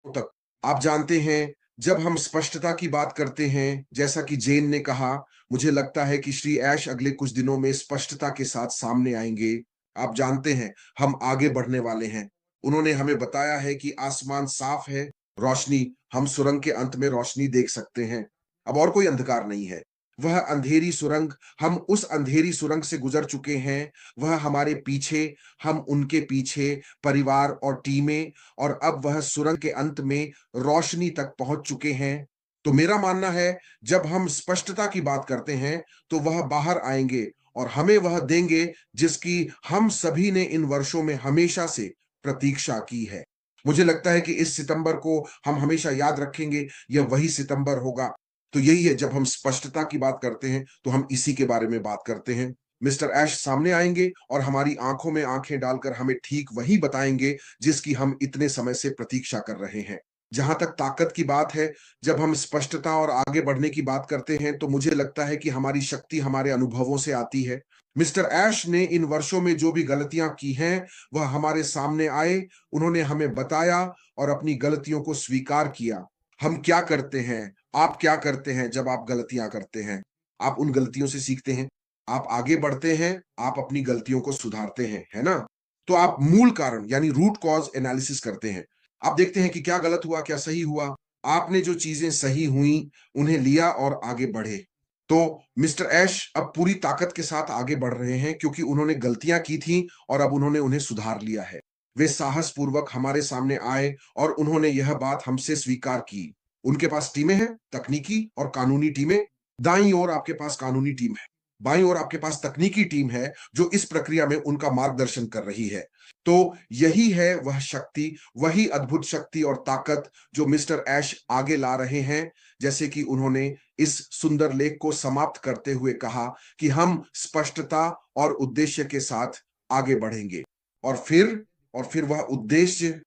तक। आप जानते हैं, जब हम स्पष्टता की बात करते हैं, जैसा कि जेन ने कहा, मुझे लगता है कि श्री ऐश अगले कुछ दिनों में स्पष्टता के साथ सामने आएँगे। आप जानते हैं, हम आगे बढ़ने वाले हैं। उन्होंने हमें बताया है कि आसमान साफ है, रोशनी हम सुरंग के अंत में रोशनी देख सकते हैं। अब और कोई अंधकार नहीं है। वह अंधेरी सुरंग, हम उस अंधेरी सुरंग से गुज़र चुके हैं। वह हमारे पीछे, हम उनके पीछे, परिवार और टीमें, और अब वह सुरंग के अंत में रोशनी तक पहुंच चुके हैं। तो मेरा मानना है, जब हम स्पष्टता की बात करते हैं, तो वह बाहर आएँगे और हमें वह देंगे जिसकी हम सभी ने इन वर्षों में हमेशा से प्रतीक्षा की है। मुझे लगता है कि इस सितंबर को हम हमेशा याद रखेंगे, यह वही सितंबर होगा। तो यही है, जब हम स्पष्टता की बात करते हैं, तो हम इसी के बारे में बात करते हैं। मिस्टर ऐश सामने आएँगे और हमारी आँखों में आँखें डालकर हमें ठीक वही बताएँगे जिसकी हम इतने समय से प्रतीक्षा कर रहे हैं। जहाँ तक ताकत की बात है, जब हम स्पष्टता और आगे बढ़ने की बात करते हैं, तो मुझे लगता है कि हमारी शक्ति हमारे अनुभवों से आती है। मिस्टर ऐश ने इन वर्षों में जो भी गलतियाँ की हैं, वह हमारे सामने आए, उन्होंने हमें बताया और अपनी गलतियों को स्वीकार किया। हम क्या करते हैं, आप क्या करते हैं जब आप गलतियाँ करते हैं? आप उन गलतियों से सीखते हैं, आप आगे बढ़ते हैं, आप अपनी गलतियों को सुधारते हैं, है ना? तो आप मूल कारण यानी रूट कॉज़ एनालिसिस करते हैं। आप देखते हैं कि क्या गलत हुआ, क्या सही हुआ? आपने जो चीज़ें सही हुईं, उन्हें लिया और आगे बढ़े। तो मिस्टर ऐश अब पूरी ताकत के साथ आगे बढ़ रहे हैं, क्योंकि उन्होंने गलतियाँ की थीं और अब उन्होंने उन्हें सुधार लिया है। वे साहसपूर्वक हमारे सामने आए और उन्होंने यह बात हमसे स्वीकार की। उनके पास टीमें हैं, तकनीकी और कानूनी टीमें। दाईं ओर आपके पास कानूनी टीम है, बाईं ओर आपके पास तकनीकी टीम है, जो इस प्रक्रिया में उनका मार्गदर्शन कर रही है। तो यही है वह शक्ति, वही अद्भुत शक्ति और ताकत जो मिस्टर ऐश आगे ला रहे हैं। जैसे कि उन्होंने इस सुंदर लेख को समाप्त करते हुए कहा कि हम स्पष्टता और उद्देश्य के साथ आगे बढ़ेंगे। और फिर वह उद्देश्य,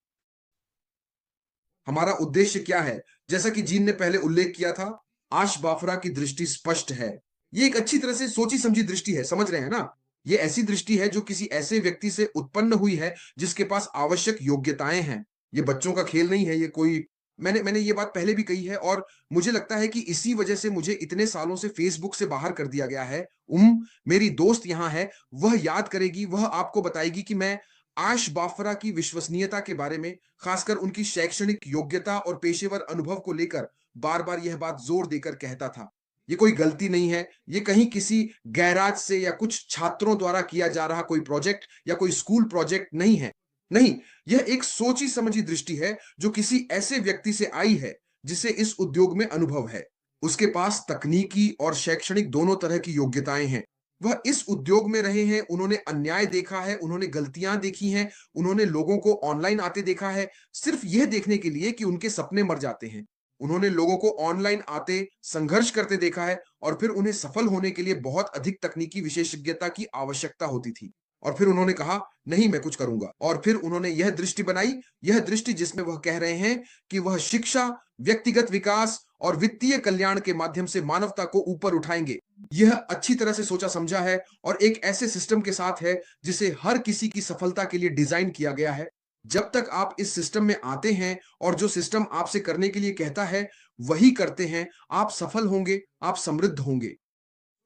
हमारा उद्देश्य क्या है? जैसा कि जीन ने पहले उल्लेख किया था, आश बाफरा की दृष्टि स्पष्ट है। ये एक अच्छी तरह से सोची समझी दृष्टि है, समझ रहे हैं ना? ये ऐसी दृष्टि है जो किसी ऐसे व्यक्ति से उत्पन्न हुई है जिसके पास आवश्यक योग्यताएं हैं। ये बच्चों का खेल नहीं है, ये कोई, मैंने मैंने ये बात पहले भी कही है और मुझे लगता है कि इसी वजह से मुझे इतने सालों से फेसबुक से बाहर कर दिया गया है। मेरी दोस्त यहाँ है, वह याद करेगी, वह आपको बताएगी कि मैं आश बाफरा की विश्वसनीयता के बारे में, खासकर उनकी शैक्षणिक योग्यता और पेशेवर अनुभव को लेकर बार-बार यह बात जोर देकर कहता था। ये कोई गलती नहीं है, ये कहीं किसी गैराज से या कुछ छात्रों द्वारा किया जा रहा कोई प्रोजेक्ट या कोई स्कूल प्रोजेक्ट नहीं है। नहीं, यह एक सोची-समझी दृष्टि है जो किसी ऐसे व्यक्ति से आई है जिसे इस उद्योग में अनुभव है। उसके पास तकनीकी और शैक्षणिक दोनों तरह की योग्यताएँ हैं। वह इस उद्योग में रहे हैं, उन्होंने अन्याय देखा है, उन्होंने गलतियाँ देखी हैं, उन्होंने लोगों को ऑनलाइन आते देखा है, सिर्फ़ यह देखने के लिए कि उनके सपने मर जाते हैं। उन्होंने लोगों को ऑनलाइन आते, संघर्ष करते देखा है और फिर उन्हें सफल होने के लिए बहुत अधिक तकनीकी विशेषज्ञता की आवश्यकता होती थी। और फिर उन्होंने कहा, "नहीं, मैं कुछ करूँगा।" और फिर उन्होंने यह दृष्टि बनाई, यह दृष्टि जिसमें वह कह रहे हैं कि वह शिक्षा, व्यक्तिगत विकास और वित्तीय कल्याण के माध्यम से मानवता को ऊपर उठाएँगे। यह अच्छी तरह से सोचा समझा है और एक ऐसे सिस्टम के साथ है जिसे हर किसी की सफलता के लिए डिजाइन किया गया है। जब तक आप इस सिस्टम में आते हैं और जो सिस्टम आपसे करने के लिए कहता है वही करते हैं, आप सफल होंगे, आप समृद्ध होंगे।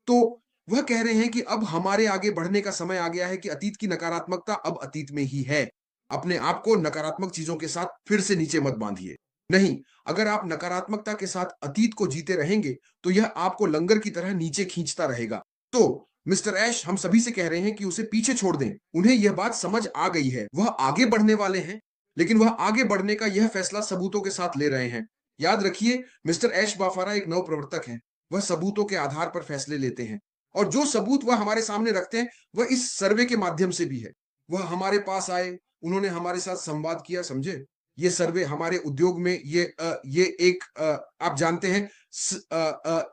तो वह कह रहे हैं कि अब हमारे आगे बढ़ने का समय आ गया है कि अतीत की नकारात्मकता अब अतीत में ही है। अपने आप को नकारात्मक चीज़ों के साथ फिर से नीचे मत बाँधिए। नहीं, अगर आप नकारात्मकता के साथ अतीत को जीते रहेंगे, तो यह आपको लंगर की तरह नीचे खींचता रहेगा। तो मिस्टर ऐश हम सभी से कह रहे हैं कि उसे पीछे छोड़ दें। उन्हें यह बात समझ आ गई है। वह आगे बढ़ने वाले हैं, लेकिन वह आगे बढ़ने का यह फैसला सबूतों के साथ ले रहे हैं। याद रखिए, मिस्टर ऐश बाफारा एक नवप्रवर्तक हैं। वह सबूतों के आधार पर फैसले लेते हैं और जो सबूत वह हमारे सामने रखते हैं, वह इस सर्वे के माध्यम से भी है। वह हमारे पास आए, उन्होंने हमारे साथ संवाद किया, समझे? ये सर्वे हमारे उद्योग में ये एक आप जानते हैं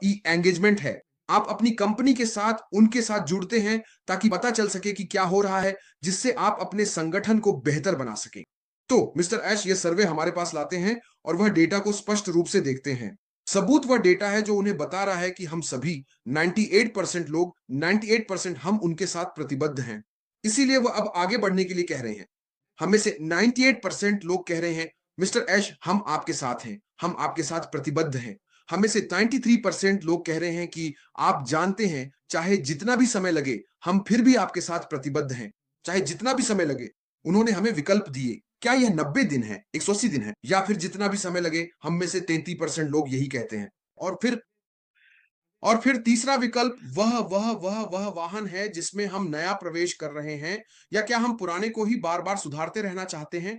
ई एंगेजमेंट है। आप अपनी कंपनी के साथ उनके साथ जुड़ते हैं ताकि पता चल सके कि क्या हो रहा है, जिससे आप अपने संगठन को बेहतर बना सकें। तो मिस्टर ऐश ये सर्वे हमारे पास लाते हैं और वह डेटा को स्पष्ट रूप से देखते हैं। सबूत वह डेटा है जो उन्हें बता रहा है कि हम सभी 98% लोग, 98% हम उनके साथ प्रतिबद्ध हैं। इसीलिए वह अब आगे बढ़ने के लिए कह रहे हैं। हम में से 98% लोग कह रहे हैं, मिस्टर ऐश, हम आपके साथ हैं, हम आपके साथ प्रतिबद्ध हैं। हम में से 93% लोग कह रहे हैं कि आप जानते हैं, चाहे जितना भी समय लगे, हम फिर भी आपके साथ प्रतिबद्ध हैं। चाहे जितना भी समय लगे, उन्होंने हमें विकल्प दिए। क्या यह 90 दिन है, 180 दिन है, या फिर जितना भी समय लगे, हम में से 33% लोग यही कहते हैं। और फिर तीसरा विकल्प वह वाहन है जिसमें हम नया प्रवेश कर रहे हैं, या क्या हम पुराने को ही बार-बार सुधारते रहना चाहते हैं?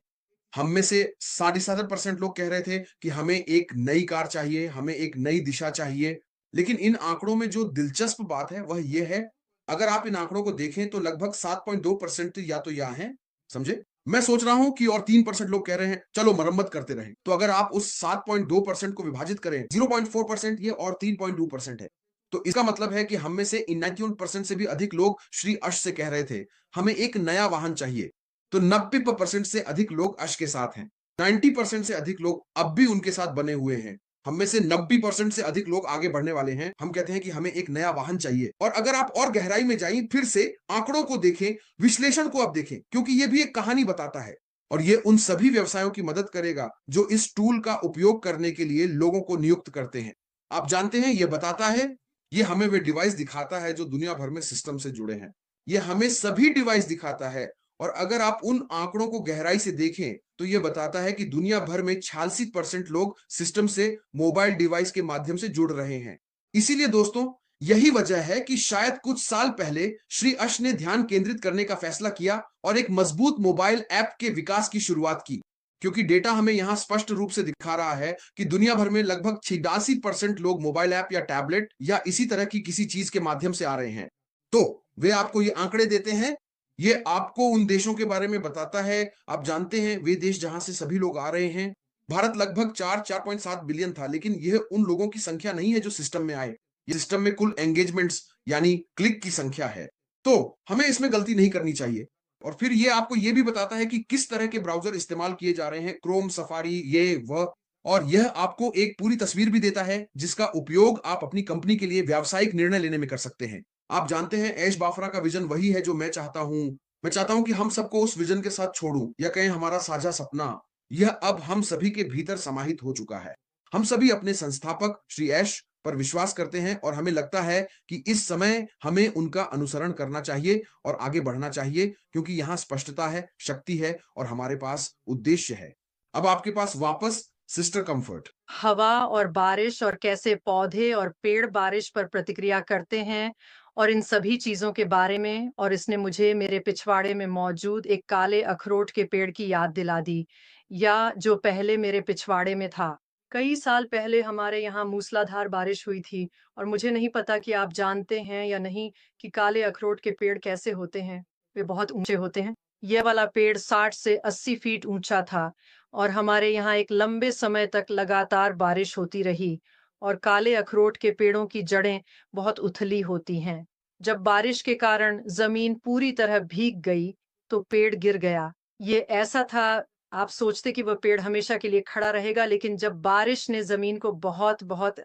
हम में से 67% लोग कह रहे थे कि हमें एक नई कार चाहिए, हमें एक नई दिशा चाहिए। लेकिन इन आंकड़ों में जो दिलचस्प बात है, वह ये है, अगर आप इन आंकड़ों को देखें तो लगभग 7.2% या तो या हैं, समझे? मैं सोच रहा हूँ कि और 3% लोग कह रहे हैं, चलो मरम्मत करते रहें। तो अगर आप उस 7.2% को विभाजित करें, 0.4% ये और 3.2% है। तो इसका मतलब है कि हम में से इन 91% से भी अधिक लोग श्री अश से कह रहे थे, हमें एक नया वाहन चाहिए। तो 90% से अधिक लोग अश के साथ हैं। 90% से अधिक लोग अब भी उनके साथ बने हुए हैं। हम में से 90% से अधिक लोग आगे बढ़ने वाले हैं। हम कहते हैं कि हमें एक नया वाहन चाहिए। और अगर आप और गहराई में जाएँ, फिर से आंकड़ों को देखें, विश्लेषण को आप देखें, क्योंकि ये भी एक कहानी बताता है। और ये उन सभी व्यवसायों की मदद करेगा जो इस टूल का उपयोग करने के लिए लोगों को नियुक्त करते हैं। आप जानते हैं, ये बताता है, ये हमें वे डिवाइस दिखाता है जो दुनिया भर में सिस्टम से जुड़े हैं। ये हमें सभी डिवाइस दिखाता है। और अगर आप उन आंकड़ों को गहराई से देखें, तो ये बताता है कि दुनिया भर में 86% लोग सिस्टम से मोबाइल डिवाइस के माध्यम से जुड़ रहे हैं। इसीलिए दोस्तों, यही वजह है कि शायद कुछ साल पहले श्री अश ने ध्यान केंद्रित करने का फैसला किया और एक मजबूत मोबाइल ऐप के विकास की शुरुआत की। क्योंकि डेटा हमें यहां स्पष्ट रूप से दिखा रहा है कि दुनिया भर में लगभग 86% लोग मोबाइल ऐप या टैबलेट या इसी तरह की किसी चीज के माध्यम से आ रहे हैं। तो वे आपको ये आंकड़े देते हैं, ये आपको उन देशों के बारे में बताता है। आप जानते हैं, वे देश जहां से सभी लोग आ रहे हैं। भारत लगभग 4.7 बिलियन था, लेकिन यह उन लोगों की संख्या नहीं है जो सिस्टम में आए। ये सिस्टम में कुल एंगेजमेंट्स यानी क्लिक की संख्या है। तो हमें इसमें गलती नहीं करनी चाहिए। और फिर ये आपको ये भी बताता है कि किस तरह के ब्राउज़र इस्तेमाल किए जा रहे हैं, क्रोम, सफारी, ये वह। और यह आपको एक पूरी तस्वीर भी देता है, जिसका उपयोग आप अपनी कंपनी के लिए व्यावसायिक निर्णय लेने में कर सकते हैं। आप जानते हैं, ऐश बाफरा का विज़न वही है जो मैं चाहता हूँ। मैं चाहता हूँ कि हम सबको उस विज़न के साथ छोड़ूँ, या कहें हमारा साझा सपना, यह अब हम सभी के भीतर समाहित हो चुका है। हम सभी अपने संस्थापक श्री ऐश पर विश्वास करते हैं और हमें लगता है कि इस समय हमें उनका अनुसरण करना चाहिए और आगे बढ़ना चाहिए, क्योंकि यहाँ स्पष्टता है, शक्ति है और हमारे पास उद्देश्य है। अब आपके पास वापस सिस्टर कम्फर्ट। हवा और बारिश और कैसे पौधे और पेड़ बारिश पर प्रतिक्रिया करते हैं और इन सभी चीज़ों के बारे में। और इसने मुझे मेरे पिछवाड़े में मौजूद एक काले अखरोट के पेड़ की याद दिला दी, या जो पहले मेरे पिछवाड़े में था। कई साल पहले हमारे यहाँ मूसलाधार बारिश हुई थी, और मुझे नहीं पता कि आप जानते हैं या नहीं कि काले अखरोट के पेड़ कैसे होते हैं। वे बहुत ऊंचे होते हैं। यह वाला पेड़ 60 से 80 फीट ऊंचा था, और हमारे यहाँ एक लंबे समय तक लगातार बारिश होती रही। और काले अखरोट के पेड़ों की जड़ें बहुत उथली होती हैं। जब बारिश के कारण जमीन पूरी तरह भीग गई, तो पेड़ गिर गया। ये ऐसा था, आप सोचते कि वह पेड़ हमेशा के लिए खड़ा रहेगा, लेकिन जब बारिश ने जमीन को बहुत बहुत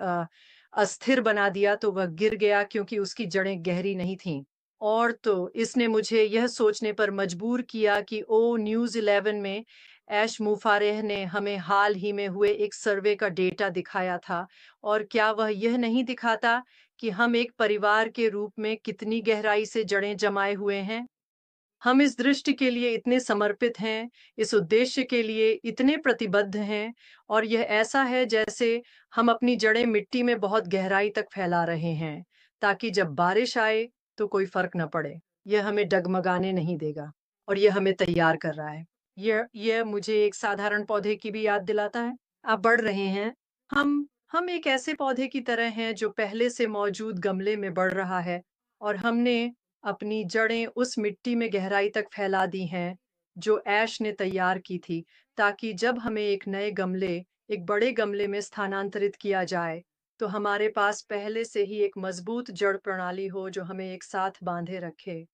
अस्थिर बना दिया, तो वह गिर गया, क्योंकि उसकी जड़ें गहरी नहीं थीं। और तो इसने मुझे यह सोचने पर मजबूर किया कि ओ न्यूज़ 11 में ऐश मुफारेह ने हमें हाल ही में हुए एक सर्वे का डेटा दिखाया था, और क्या वह यह नहीं दिखाता कि हम एक परिवार के रूप में कितनी गहराई से जड़ें जमाए हुए हैं। हम इस दृष्टि के लिए इतने समर्पित हैं, इस उद्देश्य के लिए इतने प्रतिबद्ध हैं, और यह ऐसा है जैसे हम अपनी जड़ें मिट्टी में बहुत गहराई तक फैला रहे हैं, ताकि जब बारिश आए तो कोई फर्क न पड़े। यह हमें डगमगाने नहीं देगा, और यह हमें तैयार कर रहा है। यह मुझे एक साधारण पौधे की भी याद दिलाता है। आप बढ़ रहे हैं। हम एक ऐसे पौधे की तरह हैं जो पहले से मौजूद गमले में बढ़ रहा है, और हमने अपनी जड़ें उस मिट्टी में गहराई तक फैला दी हैं जो ऐश ने तैयार की थी, ताकि जब हमें एक बड़े गमले में स्थानांतरित किया जाए, तो हमारे पास पहले से ही एक मजबूत जड़ प्रणाली हो जो हमें एक साथ बांधे रखे,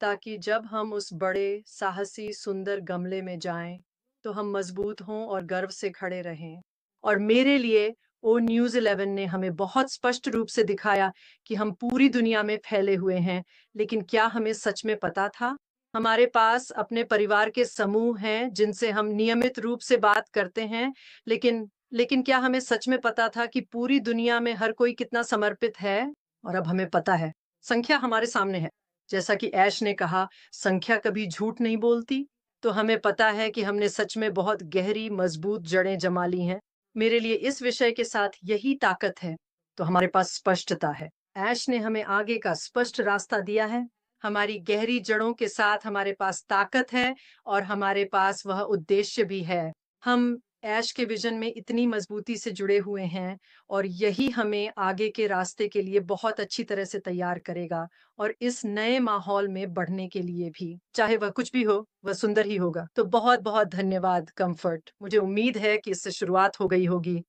ताकि जब हम उस बड़े, साहसी, सुंदर गमले में जाएं, तो हम मजबूत हों और गर्व से खड़े रहें। और मेरे लिए ओ न्यूज़ 11 ने हमें बहुत स्पष्ट रूप से दिखाया कि हम पूरी दुनिया में फैले हुए हैं, लेकिन क्या हमें सच में पता था? हमारे पास अपने परिवार के समूह हैं जिनसे हम नियमित रूप से बात करते हैं, लेकिन लेकिन क्या हमें सच में पता था कि पूरी दुनिया में हर कोई कितना समर्पित है? और अब हमें पता है। संख्या हमारे सामने है। जैसा कि ऐश ने कहा, संख्या कभी झूठ नहीं बोलती। तो हमें पता है कि हमने सच में बहुत गहरी, मजबूत जड़ें जमा ली हैं। मेरे लिए इस विषय के साथ यही ताकत है। तो हमारे पास स्पष्टता है। ऐश ने हमें आगे का स्पष्ट रास्ता दिया है। हमारी गहरी जड़ों के साथ हमारे पास ताकत है और हमारे पास वह उद्देश्य भी है। हम ऐश के विजन में इतनी मजबूती से जुड़े हुए हैं और यही हमें आगे के रास्ते के लिए बहुत अच्छी तरह से तैयार करेगा और इस नए माहौल में बढ़ने के लिए भी। चाहे वह कुछ भी हो, वह सुंदर ही होगा। तो बहुत-बहुत धन्यवाद कंफर्ट। मुझे उम्मीद है कि इससे शुरुआत हो गई होगी